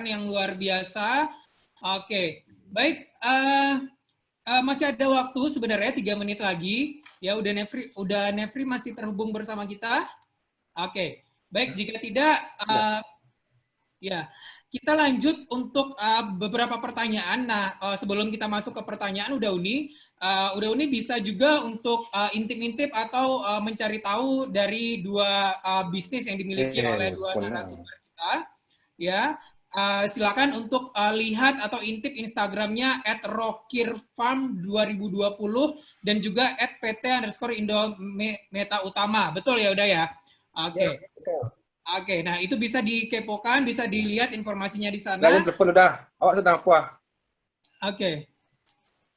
yang luar biasa. Oke, baik. Masih ada waktu sebenarnya 3 menit lagi. Ya, udah Nefri masih terhubung bersama kita. Oke, baik. Jika tidak, ya kita lanjut untuk beberapa pertanyaan. Nah, sebelum kita masuk ke pertanyaan, Udah Uni bisa juga untuk intip-intip atau mencari tahu dari dua bisnis yang dimiliki oleh dua narasumber kita. Ya, silakan untuk lihat atau intip Instagramnya @rokirfarm2020 dan juga @pt_Indo Meta Utama. Betul ya, Udah ya? Oke. Ya, betul. Oke, nah itu bisa dikepokan, bisa dilihat informasinya di sana. Udah, telepon udah. Awak sedang apa? Oke.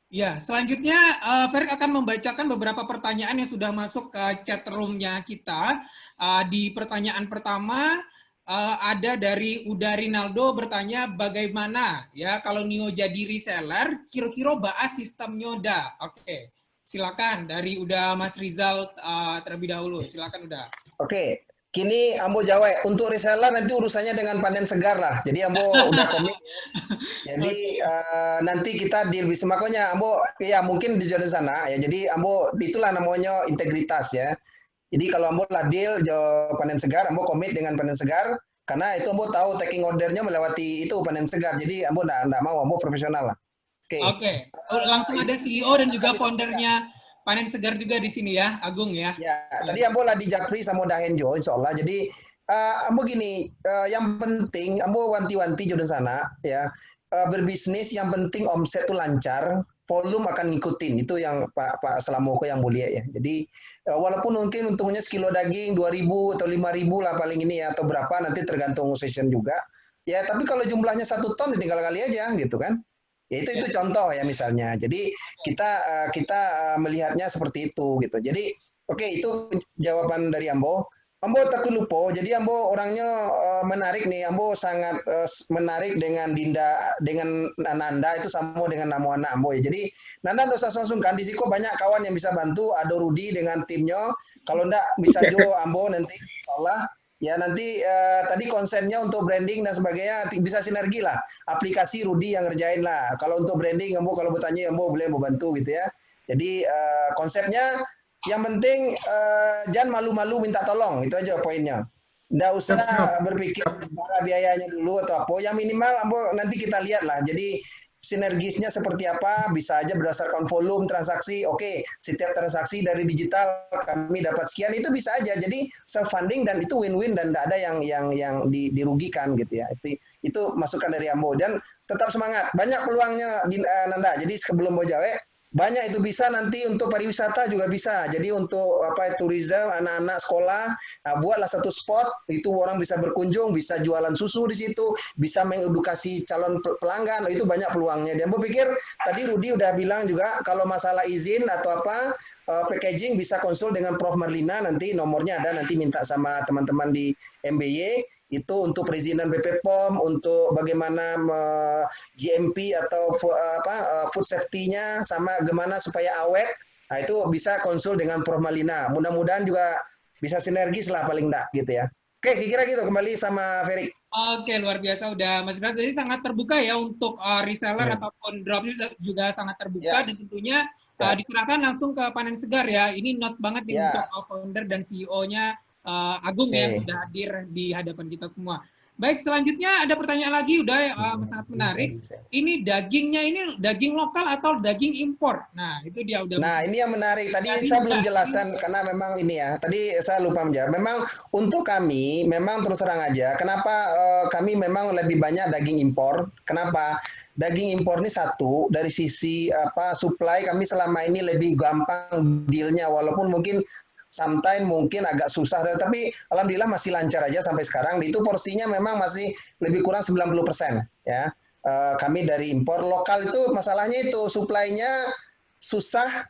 Ya, selanjutnya Ferik akan membacakan beberapa pertanyaan yang sudah masuk ke chat room-nya kita. Di pertanyaan pertama ada dari Uda Rinaldo bertanya bagaimana ya kalau Nio jadi reseller, kira-kira bahas sistem Nyoda. Oke, silakan dari Uda Mas Rizal terlebih dahulu. Silakan Uda. Oke, kini Ambo jawab. Untuk reseller nanti urusannya dengan panen segar lah. Jadi Ambo udah komit. Jadi nanti kita deal bisa makanya Ambo ya mungkin di jalan sana ya. Jadi Ambo itulah namanya integritas ya. Jadi kalau Ambo lah deal panen segar, Ambo komit dengan panen segar karena itu Ambo tahu taking ordernya melewati itu panen segar. Jadi Ambo enggak mau, Ambo profesional lah. Oke. Langsung ada CEO dan juga foundernya Panen Segar juga di sini ya, Agung ya. Ya, tadi Ambo lah di Japri sama Dahenjo, insya Allah. Jadi Ambo gini, yang penting Ambo wanti-wanti jodoh sana ya. Berbisnis yang penting omset tuh lancar, volume akan ngikutin. Itu yang Pak Selamoko yang mulia ya. Jadi walaupun mungkin untungnya sekilo daging 2.000 atau 5.000 lah paling ini ya, atau berapa nanti tergantung session juga. Ya, tapi kalau jumlahnya 1 ton ya tinggal kali aja gitu kan. Ya itu contoh ya misalnya. Jadi kita melihatnya seperti itu gitu. Jadi oke, itu jawaban dari Ambo. Ambo takut lupa. Jadi Ambo orangnya menarik nih. Ambo sangat menarik dengan Dinda, dengan Nanda itu sama dengan nama anak Ambo ya. Jadi Nanda nggak usah sungkan. Di Siko banyak kawan yang bisa bantu. Ada Rudi dengan timnya. Kalau enggak bisa Jo Ambo nanti. Allah ya nanti tadi konsennya untuk branding dan sebagainya bisa sinergi lah. Aplikasi Rudi yang ngerjain lah. Kalau untuk branding Ambo kalau bertanya Ambo boleh membantu gitu ya. Jadi konsepnya yang penting jangan malu-malu minta tolong, itu aja poinnya. Nggak usah berpikir biayanya dulu atau apa. Yang minimal Ambo nanti kita lihat lah. Jadi sinergisnya seperti apa, bisa aja berdasarkan volume transaksi. Oke, setiap transaksi dari digital kami dapat sekian, itu bisa aja. Jadi self funding dan itu win-win dan tidak ada yang dirugikan gitu ya. Itu masukan dari Ambo dan tetap semangat. Banyak peluangnya Nanda. Jadi sebelum mau jawab banyak itu bisa nanti untuk pariwisata juga bisa. Jadi untuk tourism anak-anak sekolah buatlah satu spot itu orang bisa berkunjung, bisa jualan susu di situ, bisa mengedukasi calon pelanggan. Itu banyak peluangnya. Dan gue pikir tadi Rudi udah bilang juga kalau masalah izin atau packaging bisa konsul dengan Prof Marlina, nanti nomornya ada, nanti minta sama teman-teman di MBY. Itu untuk perizinan BP POM, untuk bagaimana GMP atau food safety-nya, sama gimana supaya awet. Nah, itu bisa konsul dengan Prof Malina. Mudah-mudahan juga bisa sinergis lah paling enggak gitu ya. Oke, kira-kira gitu kembali sama Ferry. Oke, luar biasa udah Mas Bras. Jadi sangat terbuka ya untuk reseller ataupun drop juga sangat terbuka dan tentunya diserahkan langsung ke Panen Segar ya. Ini not banget nih untuk founder dan CEO-nya Agung yang sudah hadir di hadapan kita semua. Baik, selanjutnya ada pertanyaan lagi, udah sangat menarik. Ini dagingnya ini daging lokal atau daging impor? Nah, itu dia udah. Nah, ini yang menarik. Tadi saya belum jelasan karena memang ini ya. Tadi saya lupa menjawab. Memang untuk kami, memang terus terang aja. Kenapa kami memang lebih banyak daging impor? Kenapa? Daging impor ini satu dari sisi supply kami selama ini lebih gampang dealnya, walaupun mungkin sometimes mungkin agak susah, tapi alhamdulillah masih lancar aja sampai sekarang. Itu porsinya memang masih lebih kurang 90% ya. Kami dari impor. Lokal itu masalahnya itu supply-nya susah,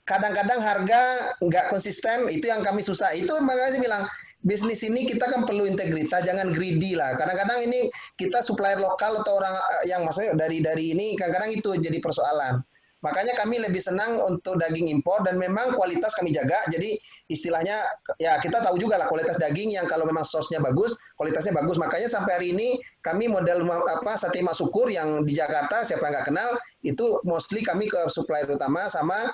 kadang-kadang harga nggak konsisten, itu yang kami susah. Itu makanya saya bilang bisnis ini kita kan perlu integritas, jangan greedy lah. Kadang-kadang ini kita supplier lokal atau orang yang maksudnya dari ini kadang-kadang itu jadi persoalan. Makanya kami lebih senang untuk daging impor dan memang kualitas kami jaga. Jadi istilahnya ya kita tahu juga lah kualitas daging yang kalau memang sosnya bagus, kualitasnya bagus. Makanya sampai hari ini kami model sate mak syukur yang di Jakarta siapa yang nggak kenal itu mostly kami ke supplier utama sama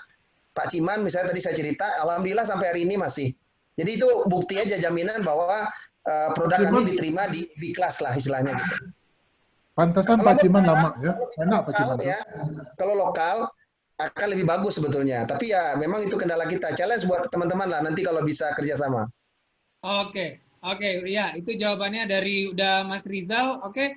Pak Ciman misalnya tadi saya cerita, alhamdulillah sampai hari ini masih. Jadi itu bukti aja jaminan bahwa produk Ciman, kami diterima di kelas lah istilahnya gitu. pantesan Kalau Pak Ciman lokal, lama ya. Enak Pak Ciman tuh. ya, kalau lokal akan lebih bagus sebetulnya. Tapi ya memang itu kendala kita. Challenge buat teman-teman lah nanti kalau bisa kerjasama. Oke, oke, ya itu jawabannya dari udah Mas Rizal. Oke,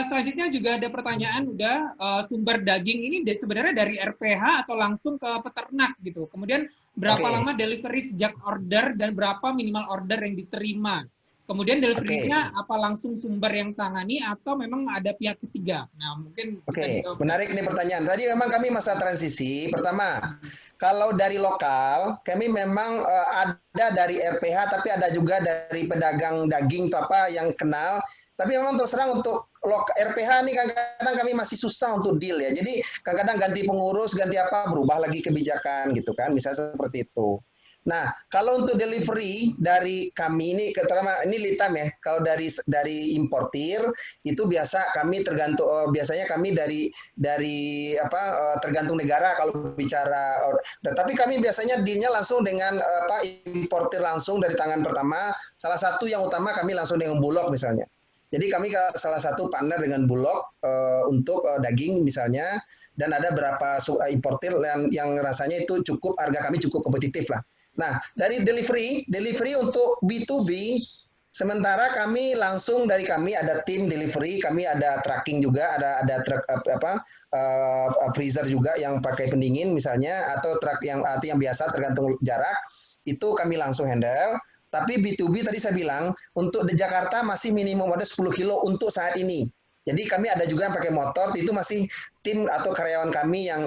selanjutnya juga ada pertanyaan udah sumber daging ini sebenarnya dari RPH atau langsung ke peternak gitu. Kemudian berapa lama delivery sejak order dan berapa minimal order yang diterima. Kemudian delivery-nya apa langsung sumber yang tangani atau memang ada pihak ketiga? Nah, mungkin bisa dijawab. Menarik nih pertanyaan. Tadi memang kami masa transisi. Pertama, kalau dari lokal, kami memang ada dari RPH, tapi ada juga dari pedagang daging atau apa yang kenal. Tapi memang terus terang untuk RPH ini kadang-kadang kami masih susah untuk deal ya. Jadi kadang-kadang ganti pengurus, ganti apa, berubah lagi kebijakan gitu kan. Misalnya seperti itu. Nah, kalau untuk delivery dari kami ini, terutama ini lead time ya. Kalau dari importir itu biasa kami tergantung biasanya kami dari apa tergantung negara kalau bicara. Tapi kami biasanya dealnya langsung dengan apa importir langsung dari tangan pertama. Salah satu yang utama kami langsung dengan Bulog misalnya. Jadi kami salah satu partner dengan Bulog untuk daging misalnya. Dan ada beberapa importir yang rasanya itu cukup harga kami cukup kompetitif lah. Nah, dari delivery untuk B2B, sementara kami langsung dari kami ada tim delivery, kami ada tracking juga, ada truck freezer juga yang pakai pendingin misalnya, atau truck yang biasa tergantung jarak, itu kami langsung handle. Tapi B2B tadi saya bilang, untuk di Jakarta masih minimum ada 10 kilo untuk saat ini. Jadi kami ada juga yang pakai motor, itu masih tim atau karyawan kami yang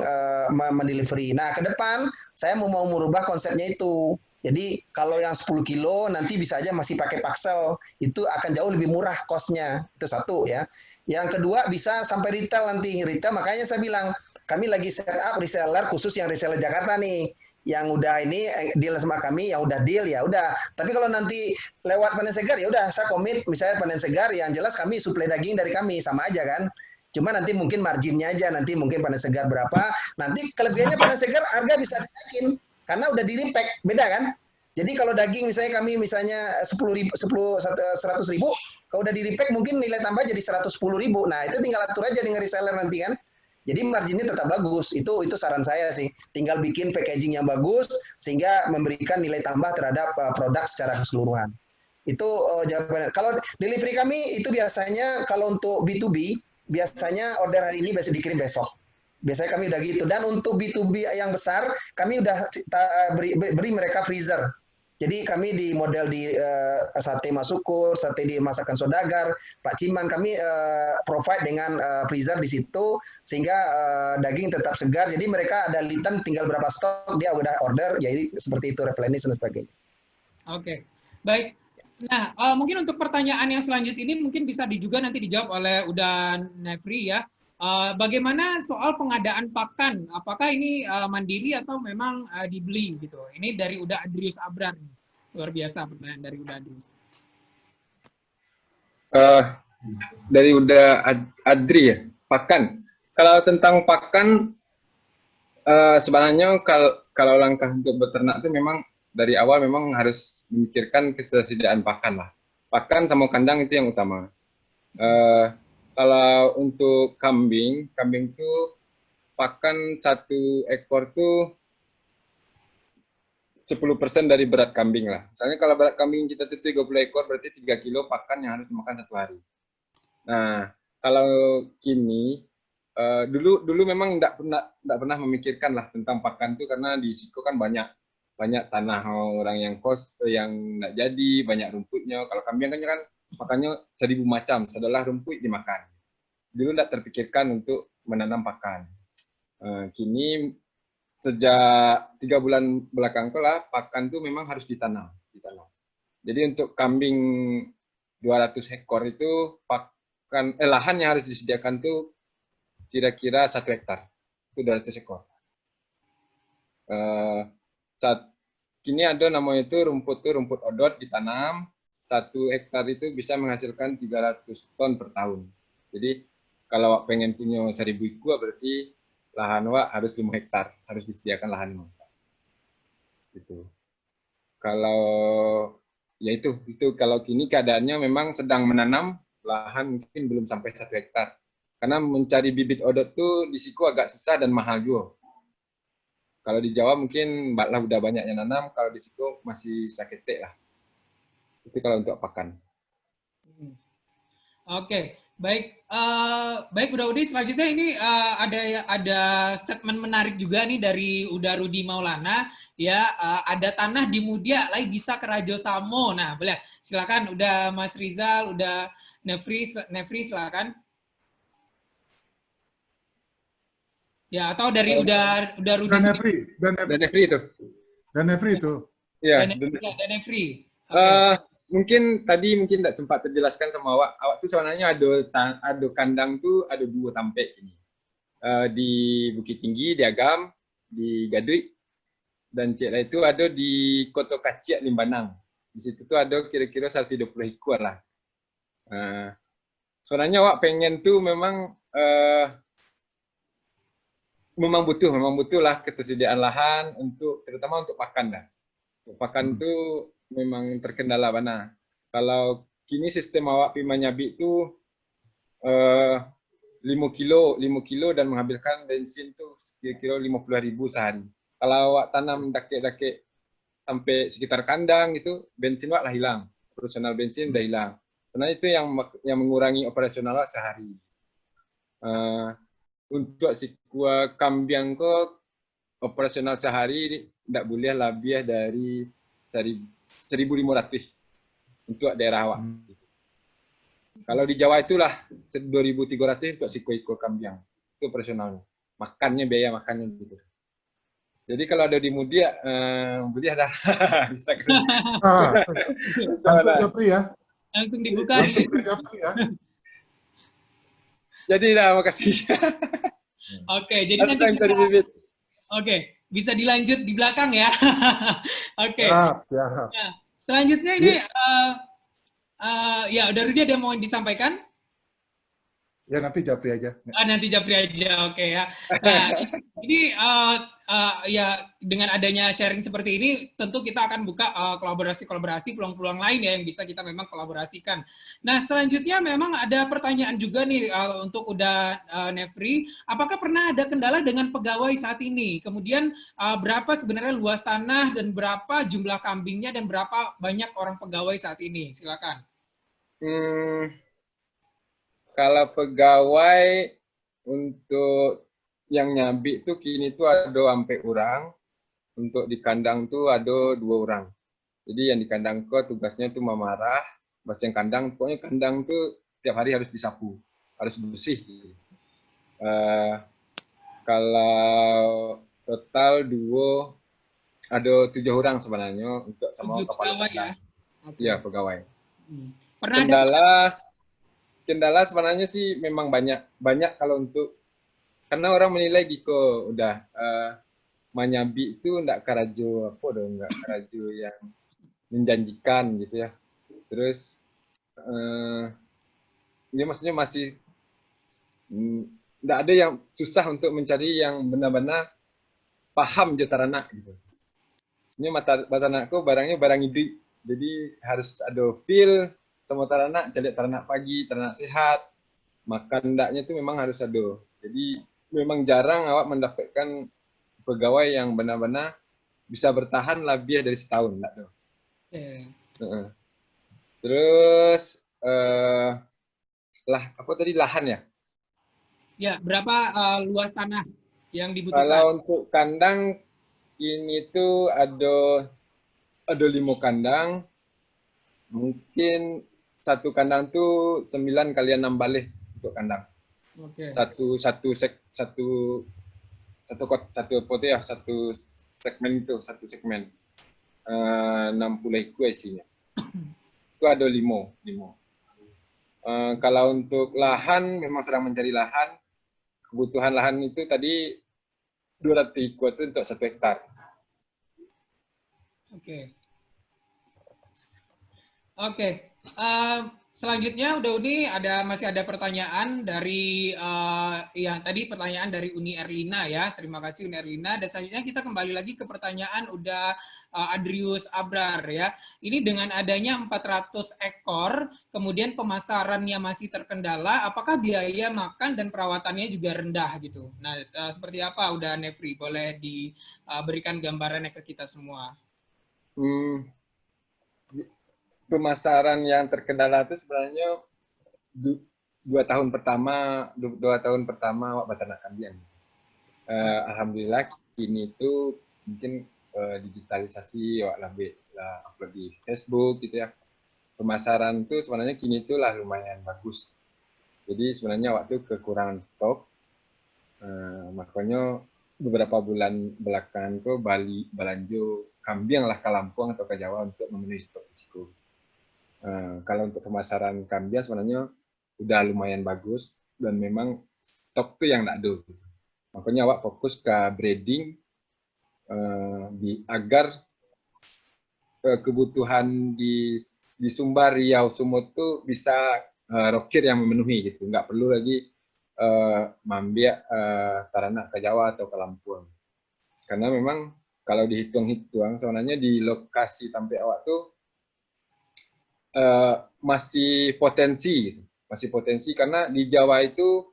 mendelivery. Nah, ke depan saya mau merubah konsepnya itu. Jadi kalau yang 10 kilo nanti bisa aja masih pakai paksel, itu akan jauh lebih murah cost-nya. Itu satu ya. Yang kedua bisa sampai retail nanti. Retail makanya saya bilang, kami lagi set up reseller khusus yang reseller Jakarta nih yang udah ini deal sama kami yang udah deal ya udah. Tapi kalau nanti lewat panen segar ya udah saya komit misalnya panen segar yang jelas kami suplai daging dari kami sama aja kan. Cuma nanti mungkin marginnya aja nanti mungkin panen segar berapa. Nanti kelebihannya panen segar harga bisa dinaikin karena udah di repack beda kan. Jadi kalau daging misalnya kami misalnya 100.000 kalau udah di repack mungkin nilai tambah jadi 110.000. Nah itu tinggal atur aja dengan reseller nanti kan. Jadi marginnya tetap bagus. Itu saran saya sih. Tinggal bikin packaging yang bagus sehingga memberikan nilai tambah terhadap produk secara keseluruhan. Itu jawabannya. Kalau delivery kami itu biasanya kalau untuk B2B biasanya order hari ini biasa dikirim besok. Biasanya kami udah gitu. Dan untuk B2B yang besar kami udah beri mereka freezer. Jadi kami di model di sate masukur, sate di masakan sodagar, Pak Ciman kami provide dengan freezer di situ sehingga daging tetap segar. Jadi mereka ada lead time tinggal berapa stok dia udah order, jadi seperti itu replenish dan sebagainya. Oke, baik. Nah, mungkin untuk pertanyaan yang selanjutnya ini mungkin bisa juga nanti dijawab oleh Uda Nefri ya. Bagaimana soal pengadaan pakan? Apakah ini mandiri atau memang dibeli gitu? Ini dari Uda Adrius Abrar. Luar biasa pertanyaan dari Uda Adrius. Dari Uda Adri ya, pakan. Kalau tentang pakan, sebenarnya kalau langkah untuk beternak itu memang dari awal memang harus memikirkan ketersediaan pakan lah. Pakan sama kandang itu yang utama. Kalau untuk kambing itu pakan 1 ekor tuh 10% dari berat kambing lah. Misalnya kalau berat kambing kita itu 30 ekor berarti 3 kilo pakan yang harus dimakan 1 hari. Nah, kalau kini dulu memang tidak pernah memikirkan lah tentang pakan itu karena di Siko kan banyak tanah orang yang yang nggak jadi, banyak rumputnya. Kalau kambing kan makannya 1000 macam, setelah rumput dimakan. Dulu tidak terpikirkan untuk menanam pakan. Kini sejak 3 bulan belakang lah pakan itu memang harus ditanam. Jadi untuk kambing 200 ekor itu lahan yang harus disediakan tuh kira-kira 1 hektar. Itu 200 ekor. saat kini ada namanya itu rumput odot ditanam, 1 hektar itu bisa menghasilkan 300 ton per tahun. Jadi kalau Wak pengen punya 1000 ekor berarti lahan Wak harus 5 hektar, harus disediakan lahan 5 hektar. Gitu. Kalau ya itu kalau kini keadaannya memang sedang menanam, lahan mungkin belum sampai 1 hektar. Karena mencari bibit odot tuh di siku agak susah dan mahal juga. Kalau di Jawa mungkin lah udah banyak yang nanam, kalau di situ masih saketek lah. Itu kalau untuk pakan. Oke, baik. Baik, Uda Udi. Selanjutnya ini ada statement menarik juga nih dari Uda Rudi Maulana. Ya, ada tanah di Mudia, lai bisa ke Rajo Samo. Nah, boleh. Silakan. Udah Mas Rizal, udah Nefri, silakan. Ya, atau dari udah Rudi. Dan Nefri. Dan Nefri itu. Dan Nefri itu. Iya. Dan Nefri. Okay. Mungkin tidak sempat terjelaskan sama awak. Awak tuh sebenarnya ada kandang tuh ada 2 tampek ini. Di Bukit Tinggi, di Agam, di Gadui, dan Cik itu ada di Koto Kaciak, Limbanang. Di situ tuh ada kira-kira 120 ekor lah. Sebenarnya awak pengen tuh memang butuh lah ketersediaan lahan terutama untuk pakan dah. Untuk pakan tuh memang terkendala mana. Kalau kini sistem awak pi manyabi itu 5 kilo dan menghabiskan bensin tuh kira-kira 50.000 sehari. Kalau awak tanam dake-dake sampai sekitar kandang itu bensin awak lah hilang. Operasional bensin udah hilang. Karena itu yang mengurangi operasional awak sehari. Untuk si kuah kambing ko operasional sehari tidak boleh lebih dari 1.500 untuk daerah awak. Kalau di Jawa itulah 2.300 untuk si kuah kambing itu operasionalnya. Biaya makannya gitu. Jadi kalau ada di Mudia, dah bisa ke sini. Langsung Japri ya. Langsung dibuka. Langsung ke Japri ya. Jadi makasih. Oke, jadi nanti kita, bisa dilanjut di belakang ya. Oke. Siap. Nah, selanjutnya ini ya udah Rudi ada mau disampaikan? Ya nanti Japri aja. Nanti Japri aja, oke ya. Nah, ini ya dengan adanya sharing seperti ini, tentu kita akan buka kolaborasi, peluang-peluang lain ya yang bisa kita memang kolaborasikan. Nah, selanjutnya memang ada pertanyaan juga nih untuk udah Nefri, apakah pernah ada kendala dengan pegawai saat ini? Kemudian berapa sebenarnya luas tanah dan berapa jumlah kambingnya dan berapa banyak orang pegawai saat ini? Silakan. Kalau pegawai untuk yang nyabi itu kini tuh ada sampai orang, untuk di kandang tuh ada 2 orang. Jadi yang di kandang ko tugasnya tuh memarah, bahasa yang kandang, pokoknya kandang tuh tiap hari harus disapu, harus bersih. Kalau total ada 7 orang sebenarnya untuk sama kepala kandang. Iya, pegawai. Kendala sebenarnya sih memang banyak kalau untuk, karena orang menilai Giko udah manyabi itu enggak karajo yang menjanjikan gitu ya. Terus ini maksudnya masih enggak ada yang susah untuk mencari yang benar-benar paham Taranak gitu. Ini Taranakku barangnya barang hidup, jadi harus ada feel sama taranak, cari taranak pagi, taranak sehat, makan ndaknya itu memang harus ada. Jadi memang jarang awak mendapatkan pegawai yang benar-benar bisa bertahan lebih dari setahun, enggak tuh. Terus lahan ya? Ya, berapa luas tanah yang dibutuhkan? Kalau untuk kandang ini tuh ada 5 kandang, mungkin satu kandang tuh 9 kali 6 balik untuk kandang. Oke. Satu segmen itu, satu segmen 60 ekor isinya. Itu ada 5. Kalau untuk lahan memang sedang mencari lahan. Kebutuhan lahan itu tadi 200 ekor itu untuk 1 hektar. Oke. Oke. Selanjutnya udah Uni masih ada pertanyaan dari ya tadi pertanyaan dari Uni Erlina ya. Terima kasih Uni Erlina. Dan selanjutnya kita kembali lagi ke pertanyaan udah Adrius Abrar ya. Ini dengan adanya 400 ekor, kemudian pemasarannya masih terkendala, apakah biaya makan dan perawatannya juga rendah gitu. Nah, seperti apa udah Nefri? Boleh diberikan gambarannya ke kita semua. Pemasaran yang terkendala itu sebenarnya 2 tahun pertama awak beternak kambing. Alhamdulillah kini itu mungkin digitalisasi awak lebih upload di Facebook gitu ya. Pemasaran itu sebenarnya kini itu lah lumayan bagus. Jadi sebenarnya waktu kekurangan stok, makanya beberapa bulan belakangan itu Balanjo kambing lah ke Lampung atau ke Jawa untuk memenuhi stok risiko. Kalau untuk pemasaran kambing sebenarnya udah lumayan bagus dan memang stok tuh yang tak ada. Gitu. Makanya awak fokus ke breeding agar kebutuhan di Sumbar, Riau, Sumut tuh bisa rokir yang memenuhi gitu. Nggak perlu lagi mambiak taranak ke Jawa atau ke Lampung. Karena memang kalau dihitung-hitung sebenarnya di lokasi Tampe awak tuh masih potensi karena di Jawa itu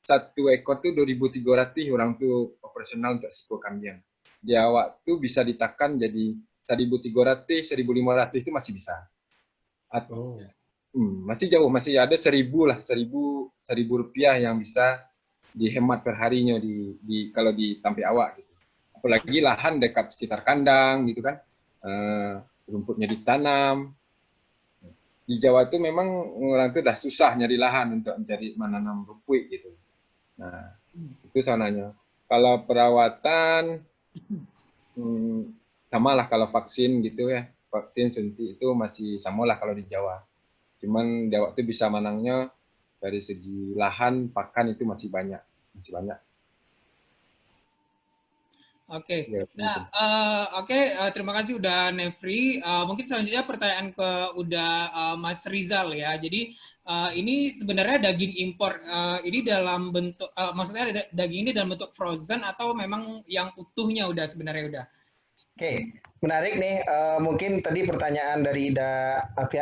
1 ekor tuh 2.300 orang tuh operasional untuk siko kambing. Di awak tuh bisa ditekan jadi 1.300, 1.500 itu masih bisa. Masih jauh, masih ada 1.000 lah, 1.000 rupiah yang bisa dihemat per harinya kalau di Tampe awak gitu. Apalagi lahan dekat sekitar kandang gitu kan, rumputnya ditanam. Di Jawa itu memang orang itu udah susah nyari lahan untuk mencari menanam rumput gitu. Nah, itu sananya. Kalau perawatan, samalah kalau vaksin gitu ya. Vaksin suntik itu masih samalah kalau di Jawa. Cuman Jawa itu bisa menangnya dari segi lahan, pakan itu masih banyak. Oke. Ya, Nah, terima kasih udah Nefri. Mungkin selanjutnya pertanyaan ke Mas Rizal ya. Jadi ini sebenarnya daging impor ini dalam bentuk maksudnya daging ini dalam bentuk frozen atau memang yang utuhnya udah sebenarnya udah? Oke, menarik nih. Mungkin tadi pertanyaan dari Andri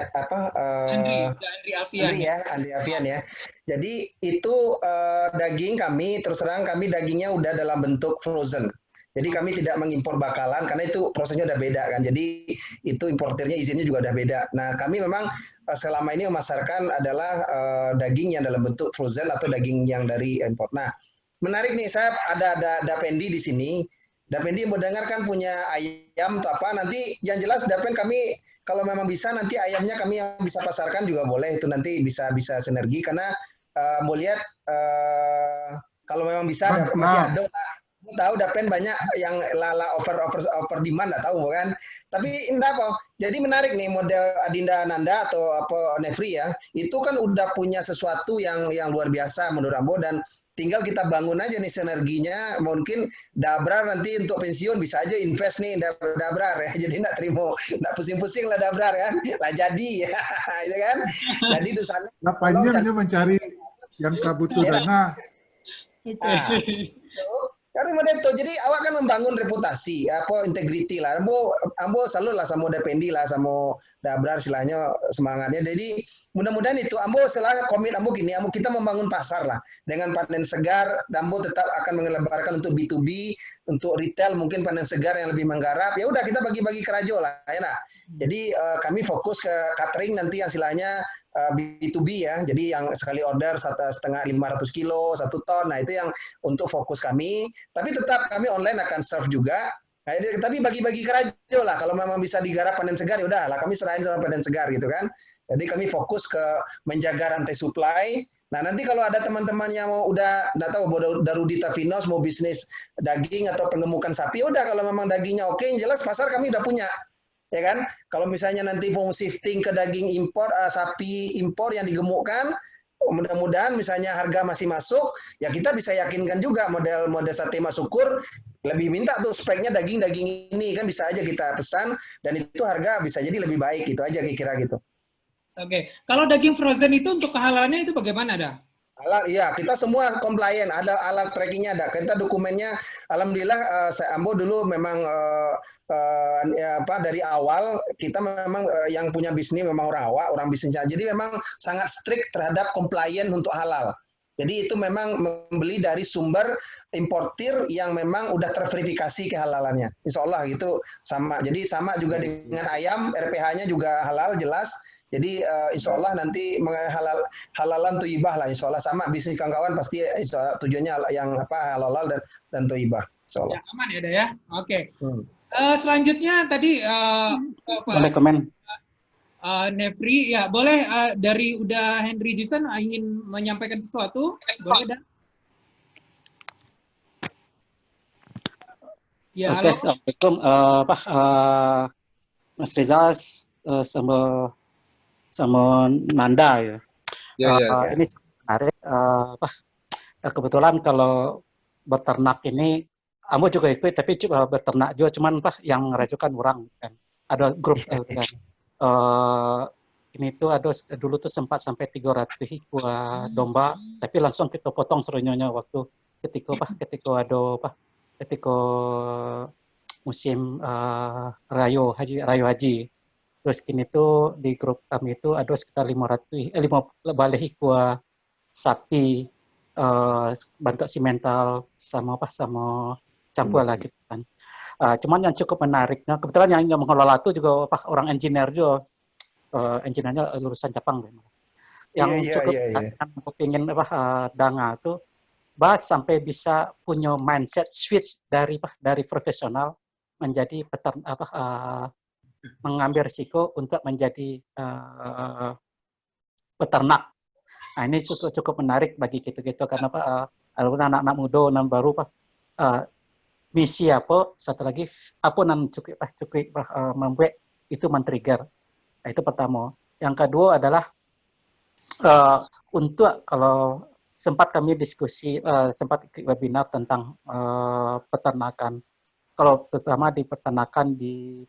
Alfian. Andri Alfian ya. Jadi itu daging kami, terus terang kami dagingnya udah dalam bentuk frozen. Jadi kami tidak mengimpor bakalan karena itu prosesnya udah beda kan. Jadi itu importernya izinnya juga udah beda. Nah kami memang selama ini memasarkan adalah daging yang dalam bentuk frozen atau daging yang dari impor. Nah menarik nih, saya ada Dapendi di sini. Dapendi mau dengar kan punya ayam atau apa, nanti yang jelas Dapen kami kalau memang bisa nanti ayamnya kami yang bisa pasarkan juga boleh, itu nanti bisa sinergi karena mau lihat kalau memang bisa masih ada. Aku tahu Dapen banyak yang lala over demand, nggak tahu kan. Tapi enggak apa. Jadi menarik nih model Adinda Nanda atau apa Nefri ya. Itu kan udah punya sesuatu yang luar biasa menurut Ambo, dan tinggal kita bangun aja nih sinerginya. Mungkin Dabrar nanti untuk pensiun bisa aja invest nih Dabrar ya. Jadi enggak pusing-pusing lah Dabrar kan. Lah jadi ya, ya kan. Jadi di sana panjang dia mencari yang butuh dana. Karena itu, jadi awak kan membangun reputasi, integriti lah. Ambo selalu lah sama Dependi lah, sama Dabrar silahnya semangatnya. Jadi mudah-mudahan itu Ambo selalu komit Ambo gini, kita membangun pasar lah dengan panen segar. Ambo tetap akan mengelebarkan untuk B2B, untuk retail mungkin panen segar yang lebih menggarap. Ya udah kita bagi-bagi kerajo lah, ya nah. Jadi kami fokus ke catering nanti yang silahnya B2B ya, jadi yang sekali order 1,5 500 kilo, 1 ton, nah itu yang untuk fokus kami. Tapi tetap kami online akan serve juga. Nah, tapi bagi-bagi kerajo lah, kalau memang bisa digarap panen segar ya udah lah kami serahin sama panen segar gitu kan. Jadi kami fokus ke menjaga rantai supply. Nah nanti kalau ada teman-teman yang mau udah tahu Darudita Finos mau bisnis daging atau pengemukan sapi, udah kalau memang dagingnya oke, yang jelas pasar kami udah punya. Ya kan? Kalau misalnya nanti mau shifting ke daging impor, sapi impor yang digemukkan, mudah-mudahan misalnya harga masih masuk, ya kita bisa yakinkan juga model sate Mas Syukur lebih minta tuh speknya daging ini kan bisa aja kita pesan dan itu harga bisa jadi lebih baik gitu aja kira-kira gitu. Oke, kalau daging frozen itu untuk kehalalannya itu bagaimana dah? Alat, iya kita semua compliant, ada alat trackingnya, ada kita dokumennya. Alhamdulillah saya Ambo dulu memang dari awal kita memang yang punya bisnis memang orang bisnisnya. Jadi memang sangat strict terhadap compliant untuk halal. Jadi itu memang membeli dari sumber importir yang memang udah terverifikasi kehalalannya. Insya Allah gitu sama. Jadi sama juga dengan ayam, RPH-nya juga halal jelas. Jadi insya Allah nanti halalan toibah lah insya Allah sama bisnis kawan-kawan pasti tujuannya yang halal dan toibah insya Allah. Ya, aman ya, ya. Oke. Selanjutnya tadi boleh komen. Nefri, ya boleh dari udah Henry Jason ingin menyampaikan sesuatu, boleh dah. Ya, Oke, assalamualaikum Mas Reza sama Nanda ya. Ini menarik. Kebetulan kalau beternak ini, Ambo juga ikut, tapi beternak juga, cuman yang ngerajukan orang kan. Ada grup kan. Ini tuh ada dulu tuh sempat sampai 300 hektar domba, tapi langsung kita potong serunyonya waktu ketika musim rayo haji. Terus kini tuh di grup kami itu ada sekitar 5 balai hektar sapi, bentuk simental sama campur lah gitu kan. Cuman yang cukup menariknya, kebetulan yang mengelola itu juga orang engineer juga, engineernya lulusan Jepang. Yang cukup ingin Danga itu bahas sampai bisa punya mindset switch dari profesional menjadi mengambil risiko untuk menjadi peternak. Nah, ini cukup menarik bagi kita karena anak-anak muda nan baru misi apa satu lagi apa nan cukup membuat itu men-trigger. Nah, itu pertama. Yang kedua adalah untuk kalau sempat kami diskusi sempat webinar tentang peternakan. Kalau terutama di peternakan di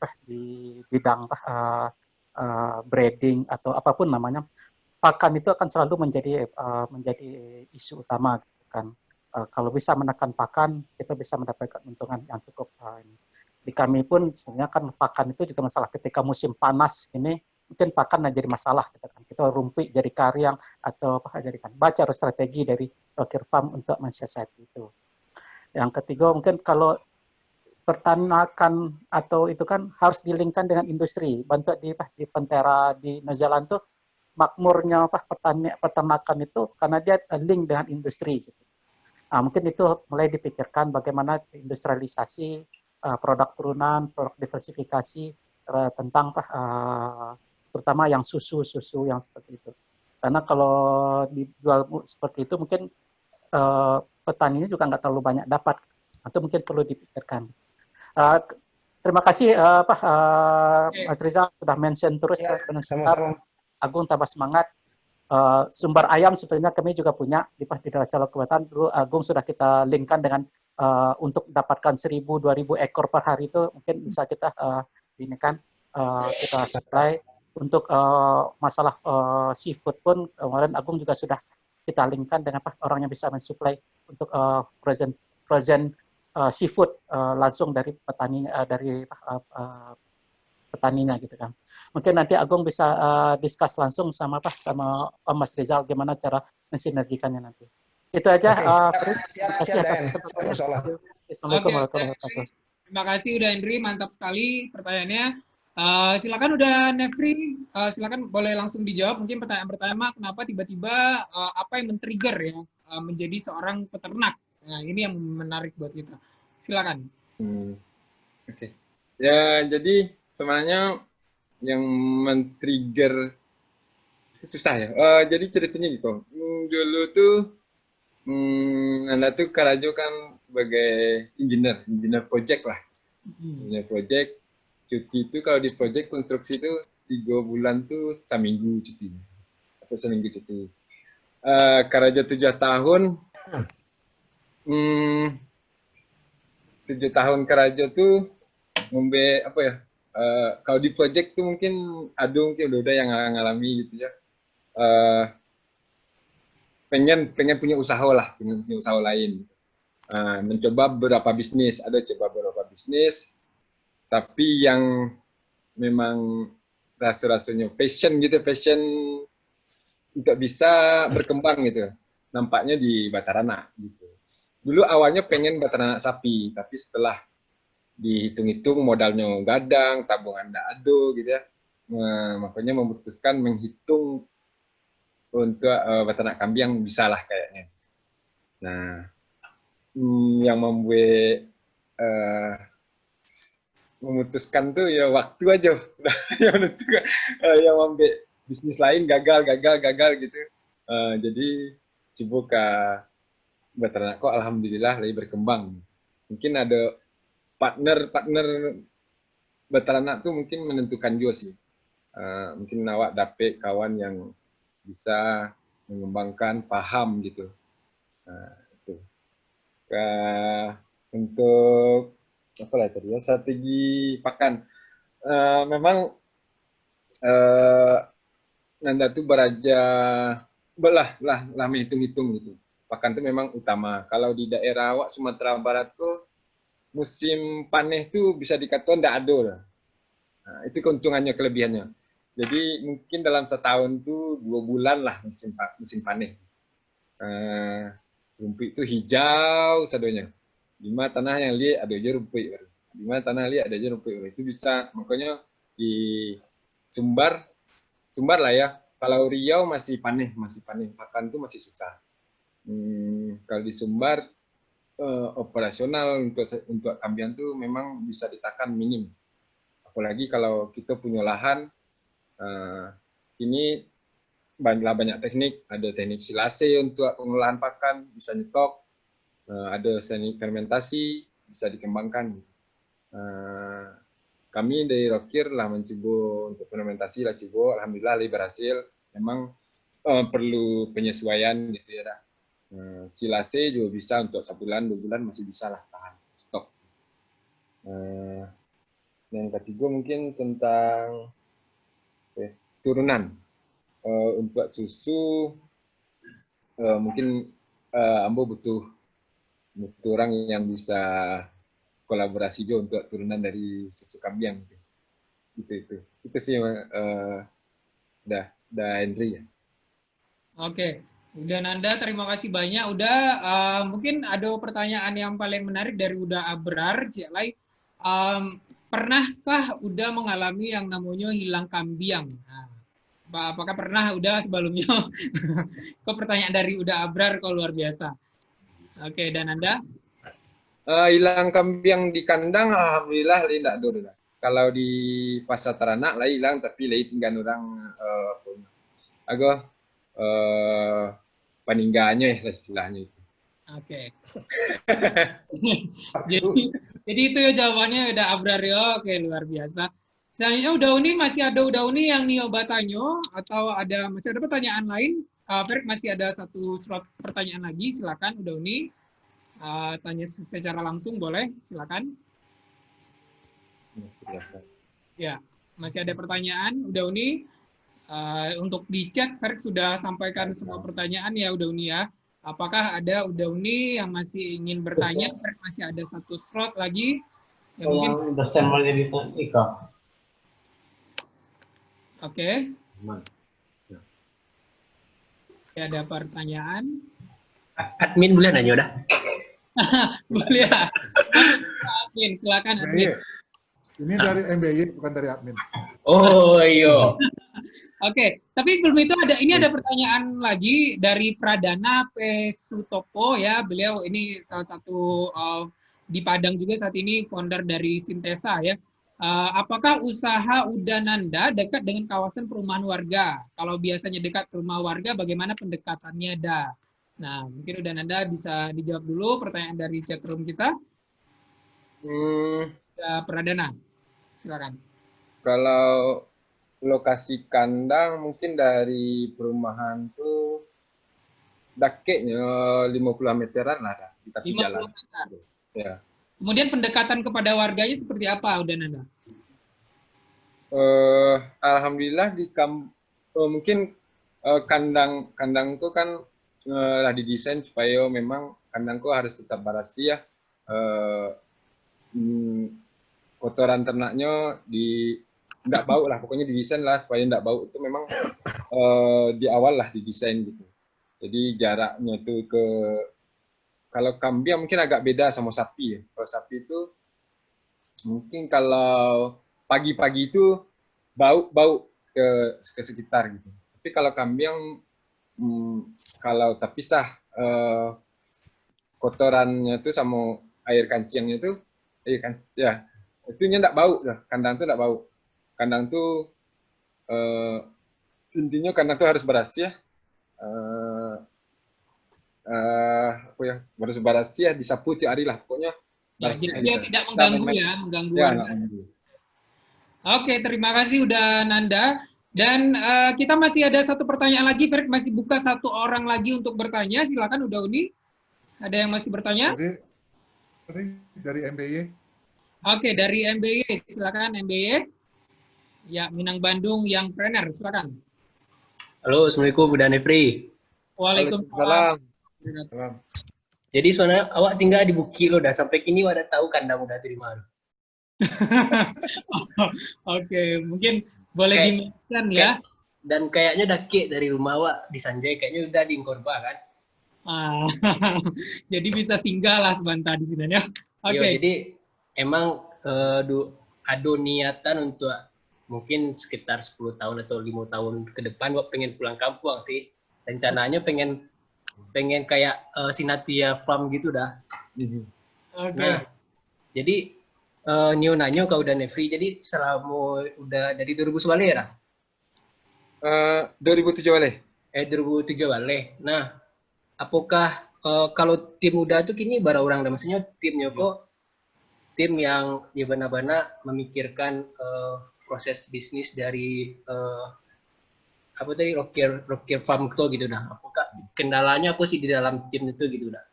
bidang breeding atau apapun namanya, pakan itu akan selalu menjadi isu utama gitu kan. Kalau bisa menekan pakan, kita bisa mendapatkan keuntungan yang cukup. Di kami pun sebenarnya kan pakan itu juga masalah ketika musim panas ini mungkin pakan jadi masalah gitu kan. Kita rumpi jadi kariang atau jadikan baca harus strategi dari Rocker Farm untuk mensiasati itu. Yang ketiga mungkin kalau peternakan atau itu kan harus dilingkan dengan industri. Bantu di Ventera di New Zealand tuh makmurnya peternakan itu karena dia link dengan industri. Gitu. Nah, mungkin itu mulai dipikirkan bagaimana industrialisasi produk turunan, produk diversifikasi tentang terutama yang susu yang seperti itu. Karena kalau dijual seperti itu mungkin petaninya juga nggak terlalu banyak dapat. Atau mungkin perlu dipikirkan. Terima kasih Mas Rizal sudah mention terus. Ya, sama-sama. Agung tambah semangat. Sumber ayam sebenarnya kami juga punya di Raja Lokuatan. Dulu Agung sudah kita linkkan dengan untuk dapatkan 1.000-2.000 ekor per hari itu mungkin bisa kita kita supply. Untuk masalah seafood pun kemarin Agung juga sudah kita linkkan dengan orang yang bisa mensuplai untuk frozen seafood langsung dari petaninya gitu kan. Mungkin nanti Agung bisa discuss langsung sama Mas Rizal gimana cara mensinergikannya nanti. Itu aja. Siap, Dan. Assalamualaikum warahmatullahi wabarakatuh. Terima kasih udah Henry, mantap sekali pertanyaannya. Silakan udah Nefri, silakan boleh langsung dijawab. Mungkin pertanyaan pertama, kenapa tiba-tiba apa yang men-trigger ya menjadi seorang peternak? Nah, ini yang menarik buat kita. Silakan. Oke. Ya, jadi sebenarnya yang men-trigger itu susah ya. Jadi ceritanya gitu. Dulu tuh Anda tuh Karajo kan sebagai engineer project lah. Engineer project, cuti itu kalau di project konstruksi itu 3 bulan tuh seminggu cuti. Atau seminggu cuti. Karajo 7 tahun. 7 tahun Karajo tuh ngombe apa ya? Kalau di project tuh mungkin ada mungkin udah yang ngalami gitu ya. Pengen punya usaha lah, pengen punya usaha lain. Mencoba beberapa bisnis, ada coba beberapa bisnis, tapi yang memang rasa-rasanya passion gitu, passion untuk bisa berkembang gitu. Nampaknya di Batarana gitu. Dulu awalnya pengen Batarana sapi, tapi setelah dihitung-hitung modalnya gadang, tabungan ndak ada gitu ya. Makanya memutuskan menghitung untuk beternak kambing bisa lah kayaknya. Nah, yang membuat memutuskan tuh ya waktu aja. Yang menentukan, yang membuat bisnis lain gagal gitu. Jadi coba ke beternak kok alhamdulillah lagi berkembang. Mungkin ada partner beternak tuh mungkin menentukan juga sih. Mungkin awak dapet kawan yang bisa mengembangkan, paham gitu. Itu. Untuk apa lah tadi ya, strategi pakan. Memang Nanda tuh beraja lah menghitung-hitung gitu. Pakan itu memang utama. Kalau di daerah awak Sumatera Barat tuh musim panen tuh bisa dikatakan tidak ada lah. Nah, itu keuntungannya, kelebihannya. Jadi mungkin dalam setahun tuh 2 bulan lah musim panen. Rumput itu hijau sadonya. Di mana tanah yang liat ada aja rumput. Di mana tanah liat ada aja rumput. Itu bisa, makanya di Sumbar lah ya. Kalau Riau masih panen. Pakan tuh masih susah. Kalau di Sumbar operasional untuk kambian tuh memang bisa ditekan minim. Apalagi kalau kita punya lahan, ini banyak teknik, ada teknik silase untuk pengolahan pakan, bisa nyetok, ada teknik fermentasi, bisa dikembangkan. Kami dari Rokir lah mencoba untuk fermentasi lah coba, alhamdulillah berhasil. Memang perlu penyesuaian gitu ya dah. Silase juga bisa untuk 1 bulan, 2 bulan masih bisa lah tahan stok. Yang ketiga mungkin tentang turunan. Untuk susu mungkin Ambo butuh orang yang bisa kolaborasi juga untuk turunan dari susu kambing itu sih dah Henry ya. Oke, udah Nanda, terima kasih banyak. Udah mungkin ada pertanyaan yang paling menarik dari Uda Abrar, Cialai. Pernahkah udah mengalami yang namanya hilang kambing? Nah, apakah pernah udah sebelumnya? Kok pertanyaan dari Uda Abrar kok luar biasa. Oke, dan Anda? Hilang kambing di kandang, alhamdulillah tidak ada. Kalau di pasar teranak lah hilang, tapi lah tinggal orang agak peninggalnya ya istilahnya itu. Oke. jadi itu ya jawabannya udah Abrar ya. Oke, luar biasa. Selanjutnya Udauni, masih ada Udauni yang Nio Batanyo atau masih ada pertanyaan lain? Ferik masih ada 1 slot pertanyaan lagi, silakan Udauni. Tanya secara langsung boleh, silakan. Ya, masih ada pertanyaan Udauni. Untuk di chat, Ferik sudah sampaikan semua pertanyaan ya Udauni ya. Apakah ada Udauni yang masih ingin bertanya? Ferik masih ada 1 slot lagi. Ya, mungkin dosen mau jadi Ika. Oke. Ya, ada pertanyaan. Admin boleh nanya udah? Boleh ya. Admin, silakan admin. Ini dari MBY, bukan dari admin. Oh iya. Oke, tapi sebelum itu ada pertanyaan lagi dari Pradana P. Sutopo ya. Beliau ini salah satu di Padang juga saat ini founder dari Sintesa ya. Apakah usaha Udananda dekat dengan kawasan perumahan warga? Kalau biasanya dekat rumah warga, bagaimana pendekatannya dah? Nah, mungkin Udananda bisa dijawab dulu pertanyaan dari chatroom kita. Pradana, silakan. Kalau lokasi kandang mungkin dari perumahan tuh dakeknya 50 meteran lah dah, di tepi 50 jalan. meter. Ya. Kemudian pendekatan kepada warganya seperti apa, udah Nanda? Alhamdulillah mungkin kandangku kan lah didesain supaya memang kandangku harus tetap bersih ya. Kotoran ternaknya nggak bau lah, pokoknya didesain lah supaya nggak bau. Itu memang di awal lah didesain gitu. Jadi jaraknya itu kalau kambing mungkin agak beda sama sapi ya. Kalau sapi itu mungkin kalau pagi-pagi itu bau ke sekitar gitu. Tapi kalau kambing kalau terpisah kotorannya itu sama air kancingnya itu ya itunya enggak bau dah. Kandang tuh enggak bau. Kandang tuh intinya kandang tuh harus bersih ya. Apa ya, harus bersih ya, disapu tiap hari lah pokoknya. Ya, jadi dia tidak mengganggu ya, mengganggu warga. Oke, terima kasih udah Nanda. Dan kita masih ada satu pertanyaan lagi, Ferik masih buka satu orang lagi untuk bertanya. Silakan udah Uni. Ada yang masih bertanya? Dari MBY. Oke, dari MBY. Silakan MBY. Ya, Minang Bandung yang trainer. Silakan. Halo, Assalamualaikum Bunda Nefri. Waalaikumsalam. Jadi sebenarnya awak tinggal di Bukit lo, dah sampai kini awak udah tahu kandang udah terima. Oke, mungkin boleh dimention ya. Dan kayaknya udah dari rumah awak di Sanjay, kayaknya udah di Inkorba kan. Jadi bisa singgah lah sebentar di sini ya. Oke. Jadi emang ada niatan untuk mungkin sekitar 10 tahun atau 5 tahun ke depan awak pengen pulang kampung sih. Rencananya pengen kayak Sinatia Farm gitu dah. Oke. Nah, jadi Nio nanyo kau udah Nefri, jadi selama udah dari 2011 ya? 2007 balik. 2007 balik. Nah, apakah kalau tim muda itu kini bara orang dah, maksudnya timnya kok tim yang ya benar-benar memikirkan proses bisnis dari apa tadi Rocker Farm itu gitu dah. Apakah kendalanya aku sih di dalam tim itu gitu dah.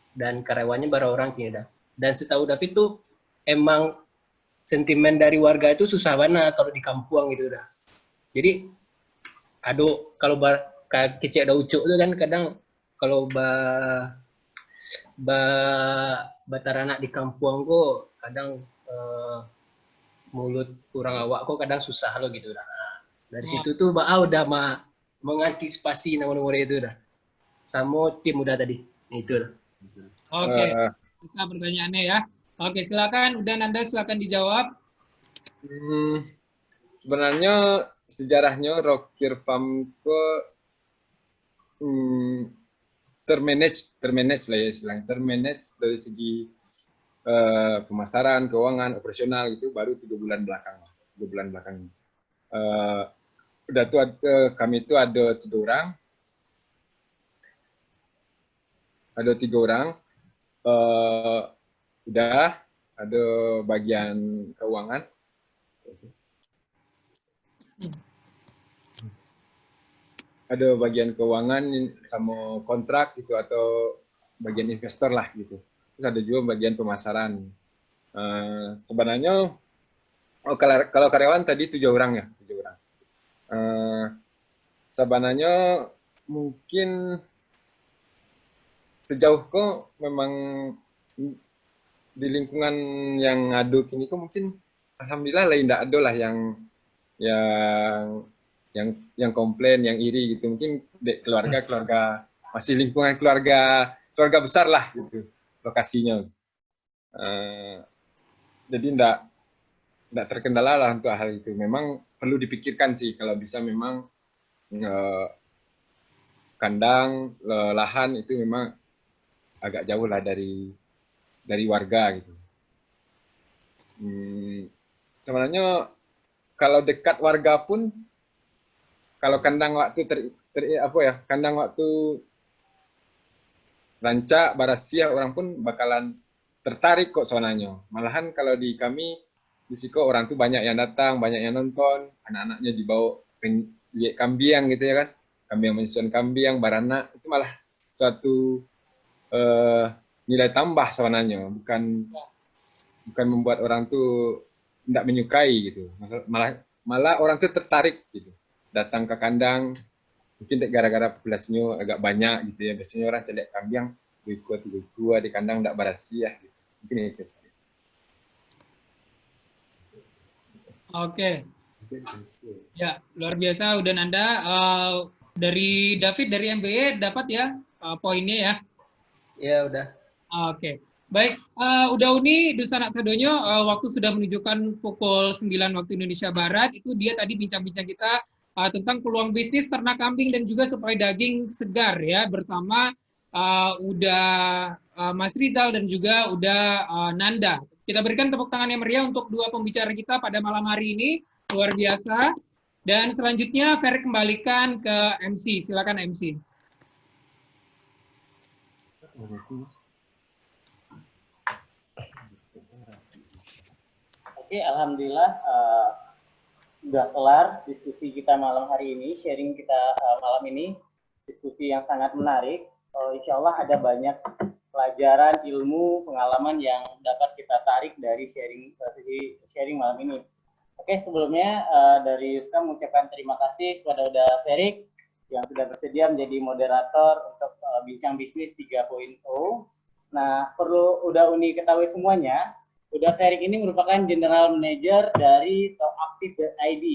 Dan karyawannya bara orang kini dah. Dan setahu David tuh emang sentimen dari warga itu susah banget kalau di kampung gitu dah. Jadi kalau kayak kecil ada ucuk itu kan kadang kalau bataranak di kampung kok kadang mulut kurang awak kok kadang susah lo gitu dah. Dari situ tuh udah mengantisipasi nomor-nomor itu dah. Sama tim udah tadi. Itu dah. Oke. Bisa pertanyaannya ya. Oke, silakan udah Nanda silakan dijawab. Sebenarnya sejarahnya Rocker Farm kok termanage lah ya istilahnya. Termanage dari segi pemasaran, keuangan, operasional gitu baru 3 bulan belakang. 3 bulan belakang. Udah tuh kami itu ada 3 orang. Ada 3 orang. Udah ada bagian keuangan. Ada bagian keuangan sama kontrak gitu atau bagian investor lah gitu. Terus ada juga bagian pemasaran. Sebenarnya kalau karyawan tadi 7 orang ya, 7 orang. Sebenarnya mungkin sejauh kok memang di lingkungan yang ngadu kini kok mungkin alhamdulillah lain tidak ada lah yang komplain, yang iri gitu. Mungkin keluarga masih lingkungan keluarga besar lah gitu lokasinya. Jadi tidak terkendala lah untuk hal itu. Memang perlu dipikirkan sih kalau bisa memang kandang, lahan itu memang agak jauh lah dari warga gitu. Sebenarnya kalau dekat warga pun, kalau kandang waktu kandang waktu rancak, barasia, orang pun bakalan tertarik kok soalnya. Malahan kalau di kami di Siko orang tuh banyak yang datang, banyak yang nonton, anak-anaknya dibawa lihat kambing gitu ya kan, kambing menyusun kambing, baranak itu malah suatu nilai tambah sebenarnya, bukan membuat orang tuh tidak menyukai gitu. Malah orang tuh tertarik gitu, datang ke kandang, mungkin gara-gara populasinya agak banyak gitu ya. Biasanya orang celiak kambing gua di kandang tidak berasi ya gitu. Mungkin itu. Oke. Ya, luar biasa udah Nanda. Dari David dari MBY dapat ya poinnya ya. Ya udah. Oke. Baik, udah Uni Dusan Aksadonyo, waktu sudah menunjukkan pukul 9 waktu Indonesia Barat. Itu dia tadi bincang-bincang kita tentang peluang bisnis ternak kambing dan juga suplai daging segar ya, bersama udah Mas Rizal dan juga udah Nanda. Kita berikan tepuk tangan yang meriah untuk dua pembicara kita pada malam hari ini, luar biasa. Dan selanjutnya Ferry kembalikan ke MC, silakan MC. Oke, alhamdulillah sudah kelar diskusi kita malam hari ini, sharing kita malam ini, diskusi yang sangat menarik. Insya Allah ada banyak pelajaran, ilmu, pengalaman yang dapat kita tarik dari sharing malam ini. Oke, sebelumnya dari Yuska mengucapkan terima kasih kepada Uda Ferik yang sudah bersedia menjadi moderator untuk Bincang Bisnis 3.0. Nah, perlu Uda Uni ketahui semuanya, Uda Ferik ini merupakan General Manager dari Talkactive.id.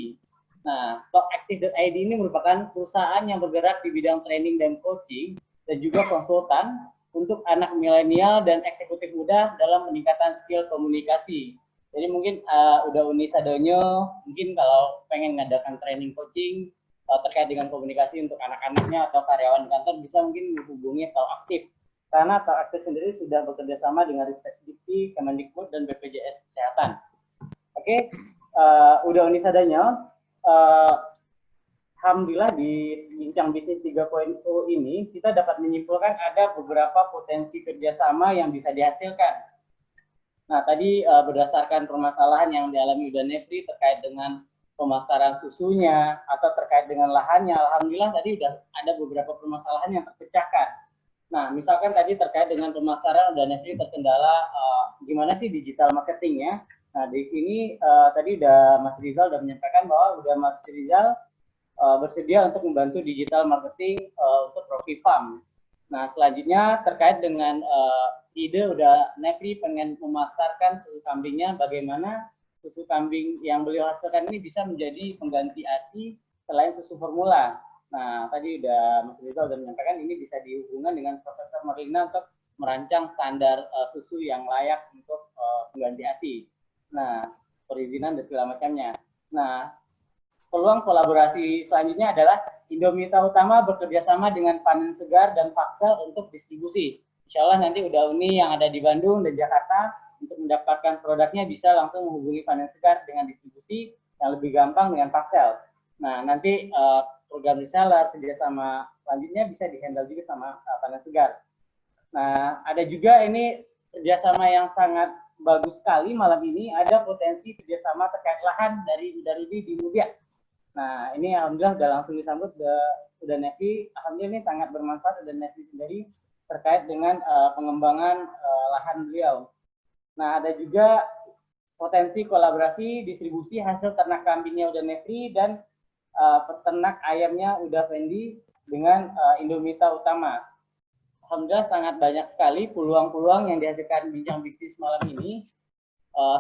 Nah, Talkactive.id ini merupakan perusahaan yang bergerak di bidang training dan coaching dan juga konsultan untuk anak milenial dan eksekutif muda dalam peningkatan skill komunikasi. Jadi mungkin Uda Uni Sadonyo mungkin kalau pengen ngadakan training coaching terkait dengan komunikasi untuk anak-anaknya atau karyawan kantor bisa mungkin menghubungi Talkactive. Karena Talkactive sendiri sudah bekerja sama dengan Ristek-Dikti, Kemendikbud, dan BPJS Kesehatan. Oke, Uda Uni Sadonyo, alhamdulillah di Bincang Bisnis 3.0 ini kita dapat menyimpulkan ada beberapa potensi kerjasama yang bisa dihasilkan. Nah, tadi berdasarkan permasalahan yang dialami Uda Nefri terkait dengan pemasaran susunya atau terkait dengan lahannya, alhamdulillah tadi sudah ada beberapa permasalahan yang terpecahkan. Nah, misalkan tadi terkait dengan pemasaran Uda Nefri terkendala gimana sih digital marketingnya. Nah, di sini tadi udah Mas Rizal udah menyampaikan bahwa udah Mas Rizal bersedia untuk membantu digital marketing untuk Rocky Farm. Nah, selanjutnya terkait dengan ide udah Nefri pengen memasarkan susu kambingnya, bagaimana susu kambing yang beliau hasilkan ini bisa menjadi pengganti ASI selain susu formula. Nah, tadi udah Mas Rizal udah menyampaikan ini bisa dihubungkan dengan Profesor Marlina untuk merancang standar susu yang layak untuk pengganti ASI. Nah, perizinan dan segala macamnya. Nah, peluang kolaborasi selanjutnya adalah Indomita Utama bekerja sama dengan Panen Segar dan Paksel untuk distribusi. Insya Allah nanti Uda Uni yang ada di Bandung dan Jakarta untuk mendapatkan produknya bisa langsung menghubungi Panen Segar dengan distribusi yang lebih gampang dengan Paksel. Nah, nanti program reseller kerjasama selanjutnya bisa dihandle juga sama Panen Segar. Nah, ada juga ini kerjasama yang sangat bagus sekali malam ini, ada potensi kerjasama terkait lahan dari Uda Rudi di Mudia. Nah, ini alhamdulillah sudah langsung disambut Uda Nefri. Alhamdulillah ini sangat bermanfaat Uda Nefri sendiri terkait dengan pengembangan lahan beliau. Nah, ada juga potensi kolaborasi distribusi hasil ternak kambingnya Uda Nefri dan peternak ayamnya Uda Fendi dengan Indomita Utama. Alhamdulillah sangat banyak sekali peluang-peluang yang dihasilkan Bincang Bisnis malam ini.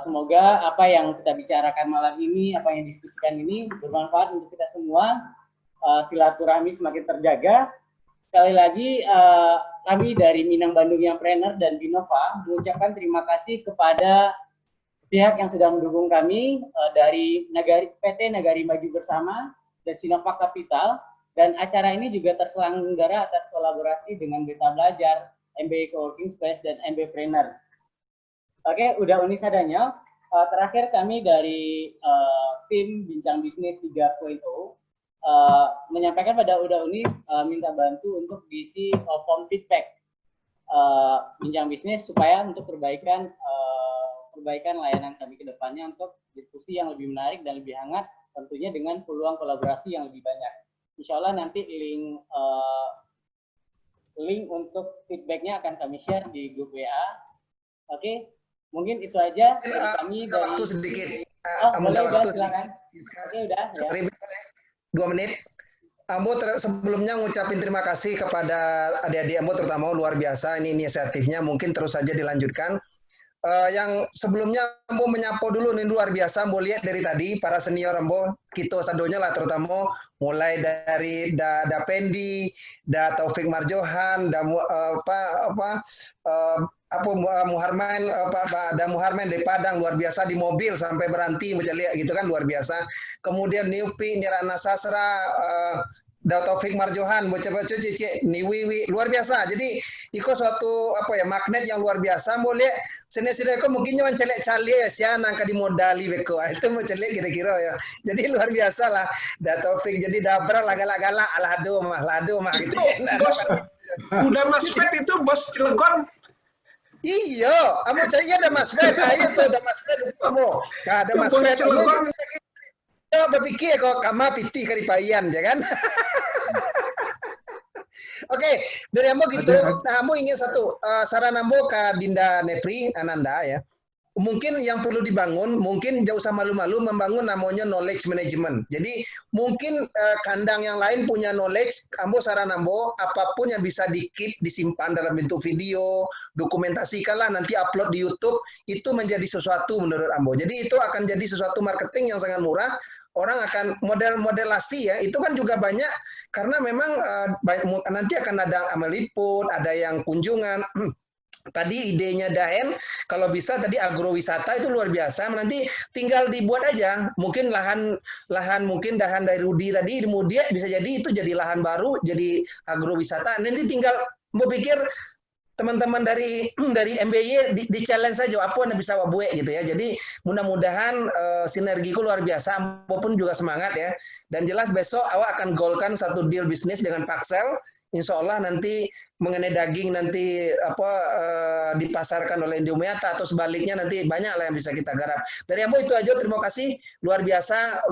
Semoga apa yang kita bicarakan malam ini, apa yang diskusikan ini bermanfaat untuk kita semua. Silaturahmi semakin terjaga. Sekali lagi kami dari Minang Bandung Young Trainer dan Binova mengucapkan terima kasih kepada pihak yang sudah mendukung kami dari PT Nagari Maju Bersama dan Sinovac Capital, dan acara ini juga terselenggara atas kolaborasi dengan Beta Belajar, MBA Coworking Space, dan MB Trainer. Oke, Uda Uni Sadonyo. Terakhir kami dari tim Bincang Bisnis 3.0 menyampaikan pada Uda Uni minta bantu untuk diisi form feedback Bincang Bisnis supaya untuk perbaikan layanan kami ke depannya untuk diskusi yang lebih menarik dan lebih hangat, tentunya dengan peluang kolaborasi yang lebih banyak. Insya Allah nanti link link untuk feedbacknya akan kami share di grup WA. Oke, mungkin itu aja dari kami dari waktu sedikit. Oh, Ambo boleh, minta udah, waktu silakan. sedikit. Oke, udah ya. Sorry, boleh? 2 menit. Ambo sebelumnya ngucapin terima kasih kepada adik-adik Ambo, terutama luar biasa ini inisiatifnya, mungkin terus saja dilanjutkan. Yang sebelumnya Ambo menyapa dulu nih, luar biasa Ambo lihat dari tadi para senior Ambo Kito Sadonya lah, terutama mulai dari Da Pendi, Da Taufik Marjohan, Da Muharman, Da Muharman dari Padang, luar biasa di mobil sampai berhenti mencari gitu kan, luar biasa. Kemudian Niupi, Nirana Sasra, Da Taufik Marjohan, bocah-bocah Cici, Niwiwi, luar biasa. Jadi iko suatu magnet yang luar biasa. Boleh sini-sini kok mungkin cuma celek-cali ya sih nangka dimodali beko. Itu mau celek kira-kira ya. Jadi luar biasa lah Da Taufik. Jadi dabra lah galak-galak lado mah gitu. Bos, udah Mas Fred itu bos Cilegon. Iya, kamu carinya ada Mas Fred. Ayo tuh ada Mas Fred kamu. Nah, ada Mas Bos Fred. Cilegon. Ya berpikir kok kama pitih karipayan ya kan. Oke, dari Ambo gitu. Nah, Ambo ingin satu saran Ambo ke Dinda Nefri Ananda ya. Mungkin yang perlu dibangun, mungkin jauh usah malu-malu membangun namanya knowledge management. Jadi mungkin kandang yang lain punya knowledge, Ambo saran Ambo apapun yang bisa di-keep, disimpan dalam bentuk video, dokumentasikanlah nanti upload di YouTube, itu menjadi sesuatu menurut Ambo. Jadi itu akan jadi sesuatu marketing yang sangat murah. Orang akan modelasi ya, itu kan juga banyak karena memang nanti akan ada meliput, ada yang kunjungan. Tadi idenya Dahen, kalau bisa tadi agrowisata itu luar biasa. Nanti tinggal dibuat aja. Mungkin lahan mungkin dahan dari Rudi tadi kemudian bisa jadi itu jadi lahan baru, jadi agrowisata. Nanti tinggal mau pikir teman-teman dari MBY di challenge saja apa yang bisa wabuek gitu ya. Jadi mudah-mudahan sinergiku luar biasa, maupun juga semangat ya. Dan jelas besok awak akan golkan satu deal bisnis dengan Paxel. Insya Allah nanti mengenai daging nanti dipasarkan oleh Indomiata atau sebaliknya nanti banyak lah yang bisa kita garap. Dari Ambo itu aja, terima kasih luar biasa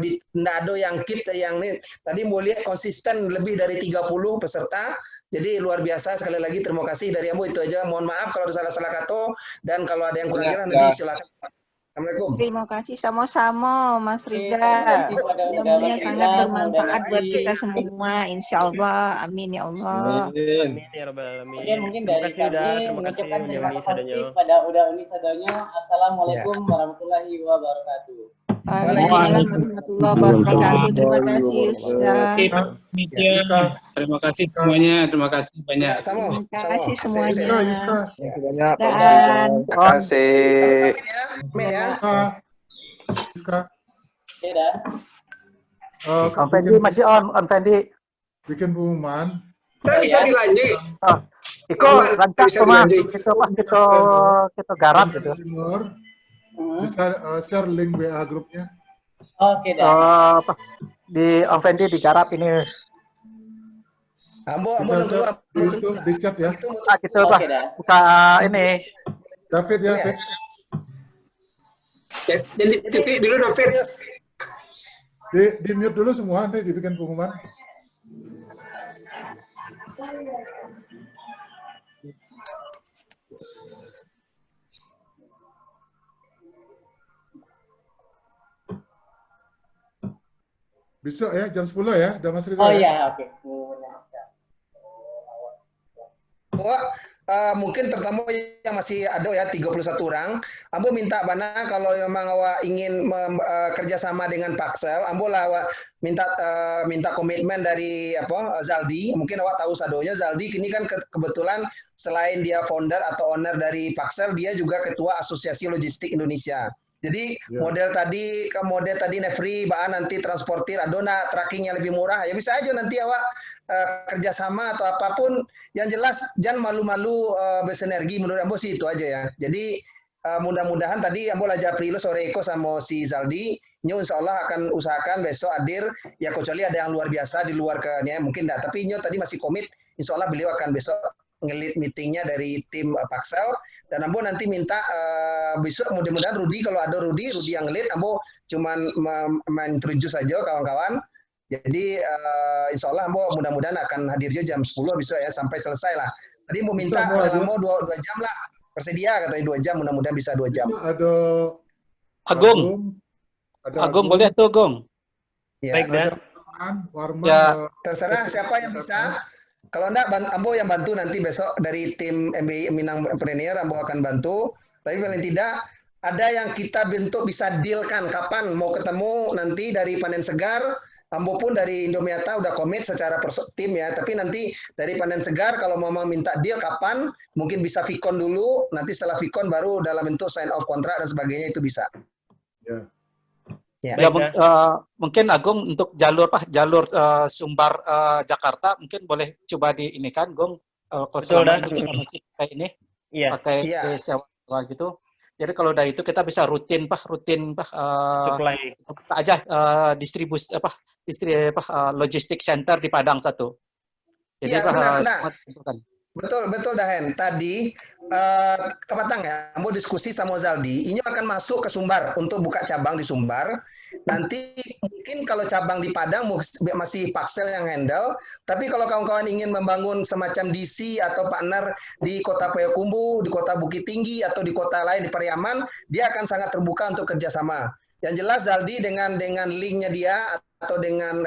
di Nado yang keep yang ini tadi mau lihat konsisten lebih dari 30 peserta. Jadi luar biasa, sekali lagi terima kasih dari Ambo itu aja. Mohon maaf kalau ada salah-salah kata dan kalau ada yang kurang jelas nanti silakan. Assalamualaikum. Terima kasih sama-sama Mas Rizal. Ilmunya sangat bermanfaat buat kita semua, insya Allah. Amin ya Allah. Amin ya rabbal alamin. Kemudian mungkin dari kami mengucapkan terima kasih pada Uda Uni Sadonya. Assalamualaikum warahmatullahi wabarakatuh. Waalaikumsalam warahmatullahi wabarakatuh. Terima kasih Ustaz. Terima kasih semuanya. Terima kasih banyak. Terima kasih semuanya. Banyak. Dan Terima kasih. Dadah. On Fendi masih on Fendi. Bikin pengumuman. Bisa dilanjut. Iko lancar cuma kita garap gitu. Bisa share link WA grupnya. Oke dah. Di On Fendi digarap ini. Ambo YouTube di chat ya. Gitu lah. Buka ini. David ya. Jadi titik dulu David. Di mute dulu semua, nanti dibikin pengumuman. Besok ya, jam 10 ya, udah Mas Rizal. Oh iya, oke. Mungkin terutama yang masih ada ya 31 orang, Ambo minta Bana kalau memang awak ingin kerjasama dengan Paxel, Ambo lah awak minta komitmen dari Zaldi. Mungkin awak tahu sadonya Zaldi ini kan kebetulan selain dia founder atau owner dari Paxel, dia juga ketua Asosiasi Logistik Indonesia. Jadi model tadi Nefri, Baan nanti transportir, adona tracking yang lebih murah, ya bisa aja nanti awak kerjasama atau apapun. Yang jelas jangan malu-malu bersinergi, menurut Ambo sih itu aja ya. Jadi mudah-mudahan tadi Ambo lajak Prilo sore Eko sama si Zaldi, Nyo insya Allah akan usahakan besok hadir, ya kecuali ada yang luar biasa di luar ya, mungkin enggak, tapi Nyo tadi masih komit, insya Allah beliau akan besok ngelit meetingnya dari tim Paxel. Dan Ambo nanti minta besok mudah-mudahan Rudi, kalau ada Rudi yang ngelit, Ambo cuman introduce saja kawan-kawan. Jadi insya Allah Ambo mudah-mudahan akan hadir juga jam 10 habis itu ya sampai selesai lah. Tadi mau minta kalau mau 2 jam lah. Bersedia katanya 2 jam, mudah-mudahan bisa 2 jam. Ada Agung. Agung boleh tuh, Agung. Ya. Baik, ada Warman, Ya. Terserah siapa yang bisa. Kalau enggak, Ambo yang bantu nanti besok dari tim MBI Minang Premier, Ambo akan bantu. Tapi paling tidak, ada yang kita bentuk bisa deal-kan kapan mau ketemu nanti dari Panen Segar. Ambo pun dari Indomiata udah komit secara tim ya, tapi nanti dari Panen Segar kalau mau minta deal kapan, mungkin bisa Vicon dulu, nanti setelah Vicon baru dalam bentuk sign off kontrak dan sebagainya itu bisa. Ya. Ya, mungkin Agung untuk jalur Sumbar Jakarta mungkin boleh coba di ini kan, Gung. Kalau selama ini kita masih kayak ini, pakai sewa gitu. Jadi kalau udah itu kita bisa rutin supply aja distribusi logistik center di Padang satu. Jadi betul Dahen. Tadi kepatang ya, mau diskusi sama Zaldi. Ini akan masuk ke Sumbar untuk buka cabang di Sumbar. Nanti mungkin kalau cabang di Padang masih Paksel yang handle. Tapi kalau kawan-kawan ingin membangun semacam DC atau partner di Kota Payakumbuh, di Kota Bukit Tinggi atau di kota lain di Pariaman, dia akan sangat terbuka untuk kerjasama. Yang jelas Zaldi dengan linknya dia atau dengan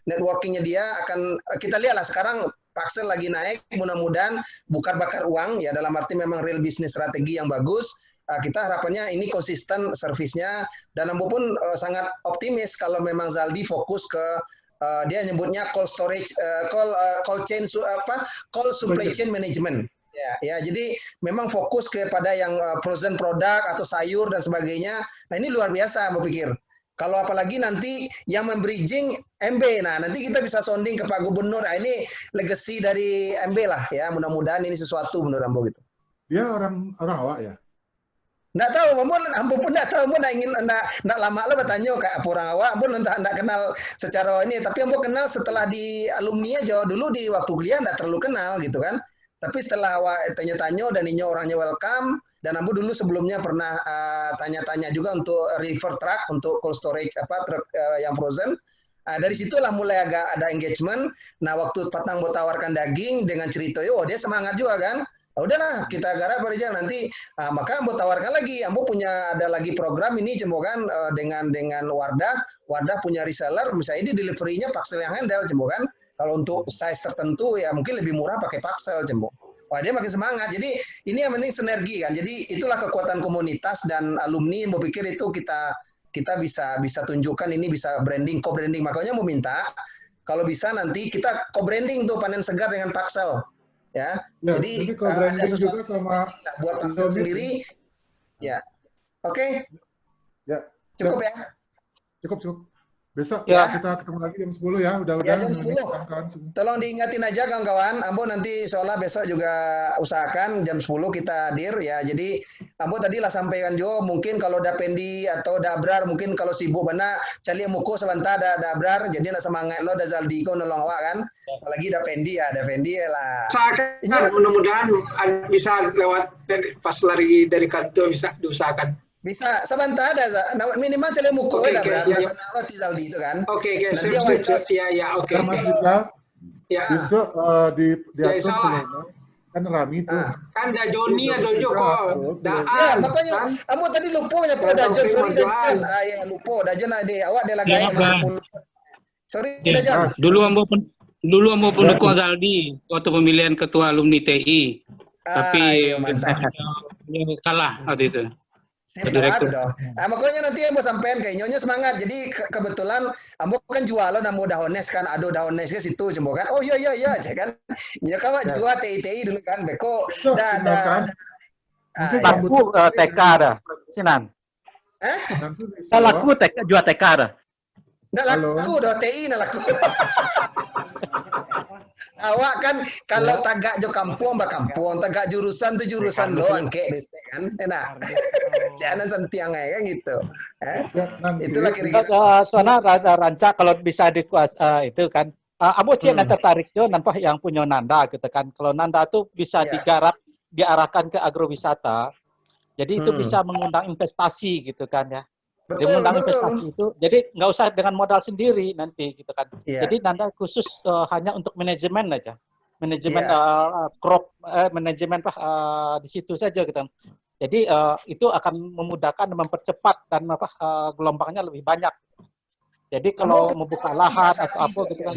networkingnya dia akan kita lihatlah sekarang. Paksel lagi naik, mudah-mudahan bukan bakar uang ya, dalam arti memang real business strategi yang bagus. Kita harapannya ini konsisten servisnya, dan Ambo pun sangat optimis kalau memang Zaldi fokus ke dia nyebutnya cold storage, cold supply chain management. Ya, jadi memang fokus kepada yang frozen product atau sayur dan sebagainya. Nah ini luar biasa, Ambo pikir. Kalau apalagi nanti yang membridging MB, nah nanti kita bisa sounding ke Pak Gubernur. Nah, ini legacy dari MB lah ya. Mudah-mudahan ini sesuatu menurut Ambo gitu. Dia orang awak ya? Nggak tahu, Ambo pun nggak tahu. Ambo nggak lama lah bertanya kayak orang awak. Ambo nggak kenal secara ini. Tapi Ambo kenal setelah di alumni aja. Dulu di waktu kuliah nggak terlalu kenal gitu kan. Tapi setelah awak tanya-tanya dan ini orangnya welcome. Dan Ambo dulu sebelumnya pernah tanya-tanya juga untuk river truck, untuk cold storage truk yang frozen. Dari situlah mulai agak ada engagement. Nah waktu Patang mau tawarkan daging dengan cerita, dia semangat juga kan. Udahlah kita garap aja nanti. Maka Ambo tawarkan lagi. Ambo ada lagi program ini kan dengan Wardah. Wardah punya reseller, misalnya ini delivery-nya Paksel yang handle kan. Kalau untuk size tertentu ya mungkin lebih murah pakai Paksel Wah dia makin semangat. Jadi ini yang penting sinergi kan. Jadi itulah kekuatan komunitas dan alumni. Mau pikir itu kita bisa tunjukkan ini bisa branding, co-branding. Makanya mau minta kalau bisa nanti kita co-branding tuh Panen Segar dengan Paksel. Ya. Jadi co-branding juga sama buat Paksel sendiri. Ya. Oke. Ya. Cukup ya. Cukup. Besok kita ketemu lagi jam 10 ya. Udah jam 10. Tolong diingatin aja kawan-kawan. Ambo nanti seolah besok juga usahakan jam 10 kita hadir ya. Jadi Ambo tadi lah sampaikan juga mungkin kalau ada Pendi atau ada Abrar mungkin kalau sibuk benar cari muko sebentar ada Abrar jadi nak semangat lo ada Zaldi kau nolong awak kan. Apalagi ada Pendi lah. Usahakan mudah-mudahan bisa lewat pas lari dari kantor bisa diusahakan. Bisa, sebentar ada, minimal cari muko ada berarti Zaldi itu kan. Oke, ya, oke. Mas Rizal, besok diatur kan Rami tuh. Kan ada Joni, ada Joko. Ya, makanya kamu tadi lupa ya Dajon, sorry Dajon. Ya lupa Dajon ada awak dia lagi. Sorry Dajon. Dulu ambo pendukung Zaldi waktu pemilihan ketua alumni TI. Tapi kalah waktu itu. Makanya nanti Ambo sampein kayak nyonya semangat. Jadi kebetulan Ambo kan jualan Ambo dahones kan, aduh dahones ke situ Jembo kan. Oh iya saya kan. Ya kawan jual TI dulu kan beko. Laku TK ada, Sinan. Laku jual TK ada. Nggak laku dah TI nggak laku. Awak kan kalau tagak jo kampung tagak jurusan tuh jurusan doang kayak kan enak. Jangan sentiang aja kan gitu. Itulah kira-kira. Soalnya rancak kalau bisa dikuas itu kan. Abo cina tertarik jo nampak yang punya Nanda gitu kan. Kalau Nanda tuh bisa digarap diarahkan ke agrowisata. Jadi itu bisa mengundang investasi gitu kan ya. Dia mengundang investasi itu, jadi nggak usah dengan modal sendiri nanti gitu kan. Jadi nanti khusus hanya untuk manajemen aja, manajemen crop, manajemen di situ saja gitu kan. Jadi itu akan memudahkan dan mempercepat dan gelombangnya lebih banyak. Jadi kalau membuka lahan atau apa gitu kan.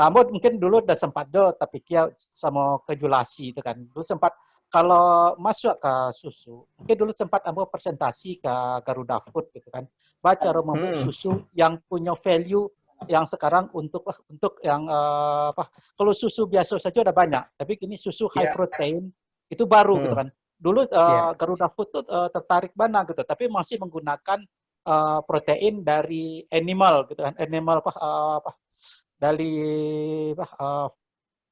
Mungkin dulu udah sempat tapi kia sama kejulasi itu kan. Dulu sempat kalau masuk ke susu, mungkin dulu sempat ambil presentasi ke Garuda Food gitu kan. Baca membuat susu yang punya value yang sekarang untuk yang kalau susu biasa saja udah banyak, tapi kini susu high protein itu baru gitu kan. Dulu Garuda Food tuh tertarik banget gitu, tapi masih menggunakan protein dari animal gitu kan. Animal dari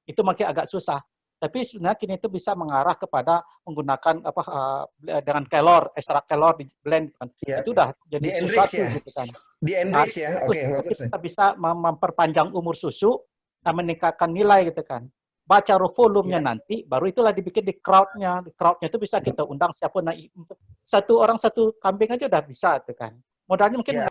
itu makin agak susah. Tapi sebenarnya kini itu bisa mengarah kepada menggunakan dengan kelor, ekstrak kelor di blend kan. Itu udah jadi sesuatu gitu kan. Di enrich ya. Oke, bagus. Kita bisa memperpanjang umur susu dan meningkatkan nilai gitu kan. Baca volumenya nanti, baru itulah dibikin di crowd-nya. Di crowd-nya itu bisa kita undang siapa naik. Satu orang satu kambing aja udah bisa gitu kan. Modalnya mungkin